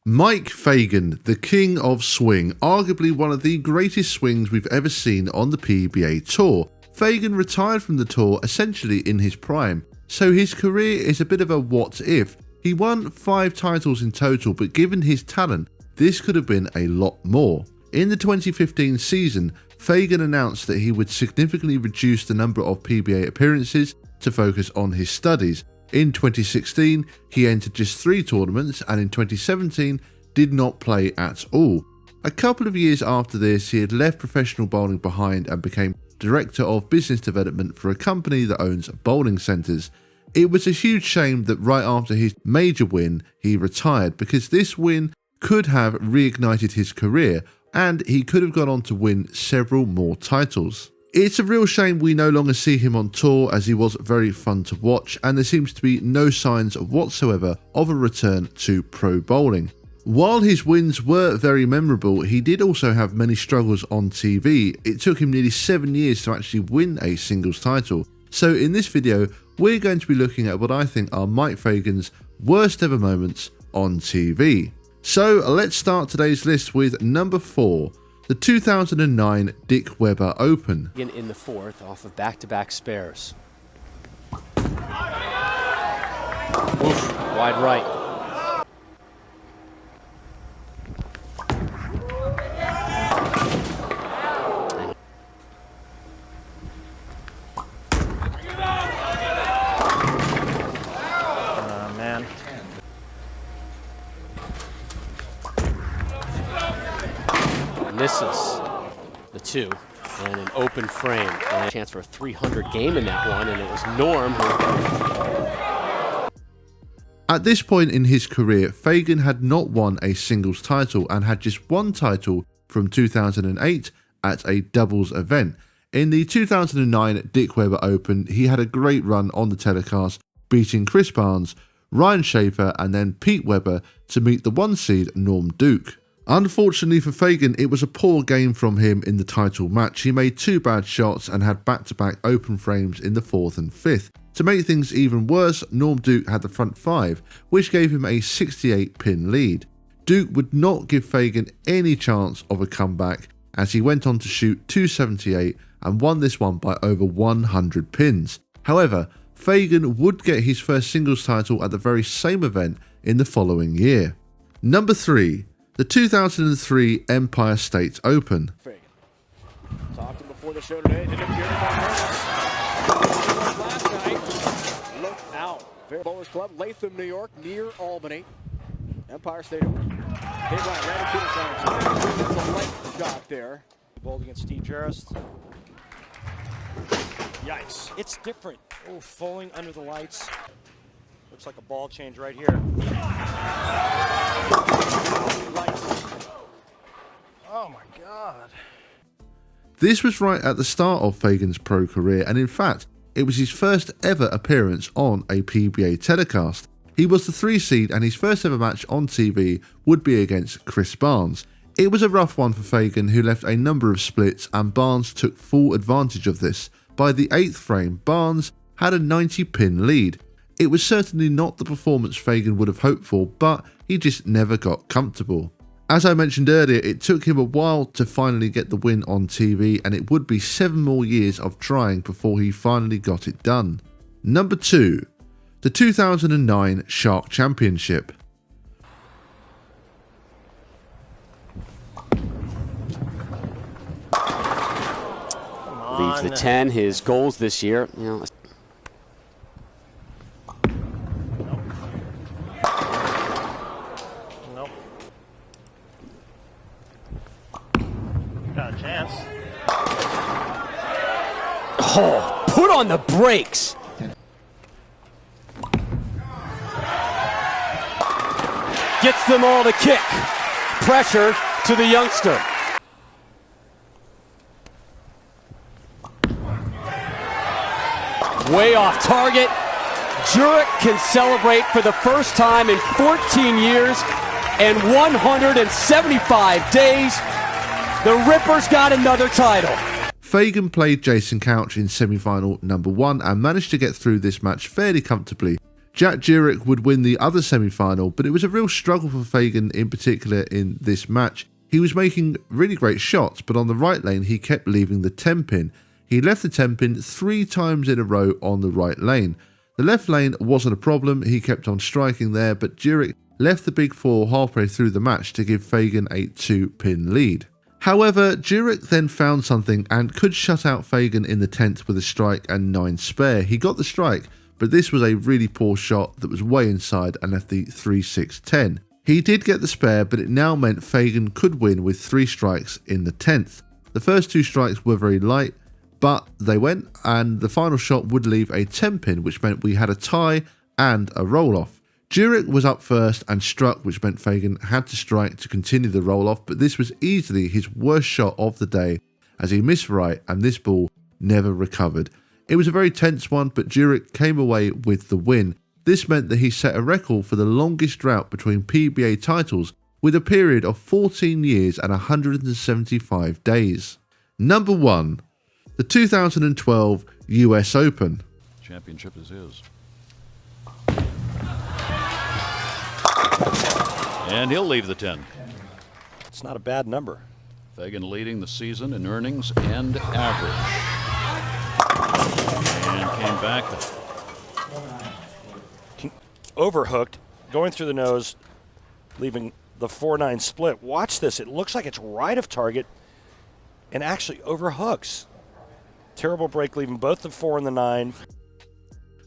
Mike Fagan, the king of swing, arguably one of the greatest swings we've ever seen on the PBA Tour. Fagan retired from the tour essentially in his prime, so his career is a bit of a what if. He won 5 titles in total, but given his talent, this could have been a lot more. In the 2015 season, Fagan announced that he would significantly reduce the number of PBA appearances to focus on his studies. In 2016, he entered just 3 tournaments, and in 2017 did not play at all. A couple of years after this, he had left professional bowling behind and became Director of Business Development for a company that owns bowling centres. It was a huge shame that right after his major win, he retired, because this win could have reignited his career, and he could have gone on to win several more titles. It's a real shame we no longer see him on tour, as he was very fun to watch, and there seems to be no signs whatsoever of a return to pro bowling. While his wins were very memorable, he did also have many struggles on TV. It took him nearly 7 years to actually win a singles title. So in this video, we're going to be looking at what I think are Mike Fagan's worst ever moments on TV. So let's start today's list with number 4. The 2009 Dick Weber Open. In the 4th, off of back-to-back spares. Oof, wide right. Man. Misses the 2 and an open frame, and a chance for a 300 game in that one, and it was Norm who... At this point in his career, Fagan had not won a singles title and had just 1 title from 2008 at a doubles event. In the 2009 Dick Weber Open, he had a great run on the telecast, beating Chris Barnes, Ryan Schaefer and then Pete Weber to meet the 1 seed Norm Duke. Unfortunately for Fagan, it was a poor game from him in the title match. He made 2 bad shots and had back-to-back open frames in the 4th and 5th. To make things even worse, Norm Duke had the front 5, which gave him a 68-pin lead. Duke would not give Fagan any chance of a comeback, as he went on to shoot 278 and won this one by over 100 pins. However, Fagan would get his first singles title at the very same event in the following year. Number 3. The 2003 Empire State Open. Fagan. Talked to him before the show today. Didn't appear last night. Look out. Fair Bowlers Club, Latham, New York, near Albany. Empire State Open. Big line, right into the time. It's a light shot there. Bowled against Steve Jarrett. Yikes. It's different. Oh, falling under the lights. Looks like a ball change right here. Oh my God. This was right at the start of Fagan's pro career, and in fact, it was his first ever appearance on a PBA telecast. He was the 3 seed, and his first ever match on TV would be against Chris Barnes. It was a rough one for Fagan, who left a number of splits, and Barnes took full advantage of this. By the 8th frame, Barnes had a 90-pin lead. It was certainly not the performance Fagan would have hoped for, but he just never got comfortable. As I mentioned earlier, it took him a while to finally get the win on TV, and it would be 7 more years of trying before he finally got it done. Number 2. The 2009 Shark Championship. Leads the 10, his goals this year, Nope. Got a chance. Oh, put on the brakes. Gets them all to kick. Pressure to the youngster. Way off target. Jurek can celebrate for the first time in 14 years and 175 days. The Rippers got another title. Fagan played Jason Couch in semi-final number 1 and managed to get through this match fairly comfortably. Jack Jurek would win the other semi-final, but it was a real struggle for Fagan in particular in this match. He was making really great shots, but on the right lane he kept leaving the 10-pin. He left the 10-pin 3 times in a row on the right lane. The left lane wasn't a problem, he kept on striking there, but Jurek left the big 4 halfway through the match to give Fagan a 2-pin lead. However, Jurek then found something and could shut out Fagan in the 10th with a strike and 9 spare. He got the strike, but this was a really poor shot that was way inside and left the 3-6-10. He did get the spare, but it now meant Fagan could win with 3 strikes in the 10th. The first 2 strikes were very light, but they went, and the final shot would leave a 10-pin, which meant we had a tie and a roll-off. Jurek was up first and struck, which meant Fagan had to strike to continue the roll-off, but this was easily his worst shot of the day as he missed right and this ball never recovered. It was a very tense one, but Jurek came away with the win. This meant that he set a record for the longest drought between PBA titles with a period of 14 years and 175 days. Number 1. The 2012 US Open. Championship is his. And he'll leave the 10. It's not a bad number. Fagan leading the season in earnings and average. And came back. Overhooked, going through the nose, leaving the 4-9 split. Watch this. It looks like it's right of target and actually overhooks. Terrible break, leaving both the 4 and the 9.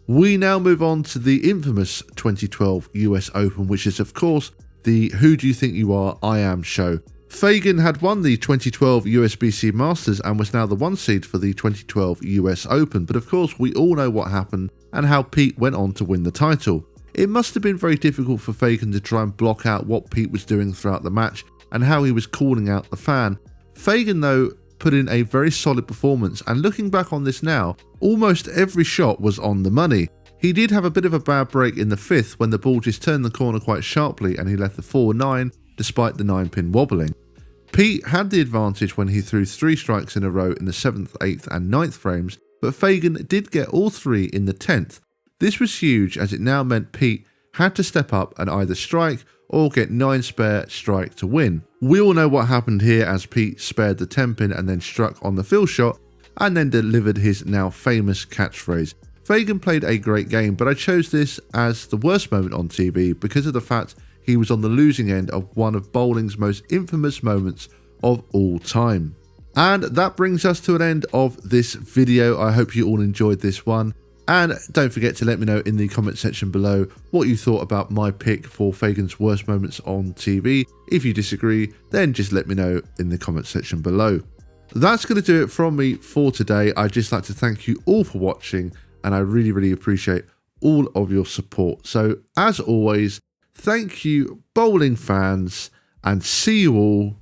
We now move on to the infamous 2012 US Open, which is, of course, the Who Do You Think You Are, I Am show. Fagan had won the 2012 USBC Masters and was now the 1 seed for the 2012 US Open, but of course we all know what happened and how Pete went on to win the title. It must have been very difficult for Fagan to try and block out what Pete was doing throughout the match and how he was calling out the fan. Fagan, though, put in a very solid performance, and looking back on this now, almost every shot was on the money. He did have a bit of a bad break in the 5th when the ball just turned the corner quite sharply and he left the 4-9 despite the 9-pin wobbling. Pete had the advantage when he threw 3 strikes in a row in the 7th, 8th and 9th frames, but Fagan did get all 3 in the 10th. This was huge as it now meant Pete had to step up and either strike or get 9 spare strike to win. We all know what happened here as Pete spared the 10-pin and then struck on the fill shot and then delivered his now famous catchphrase. Fagan played a great game, but I chose this as the worst moment on TV because of the fact he was on the losing end of one of bowling's most infamous moments of all time. And that brings us to an end of this video. I hope you all enjoyed this one. And don't forget to let me know in the comment section below what you thought about my pick for Fagan's worst moments on TV. If you disagree, then just let me know in the comment section below. That's going to do it from me for today. I'd just like to thank you all for watching, and I really appreciate all of your support. So as always, thank you bowling fans, and see you all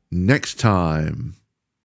next time.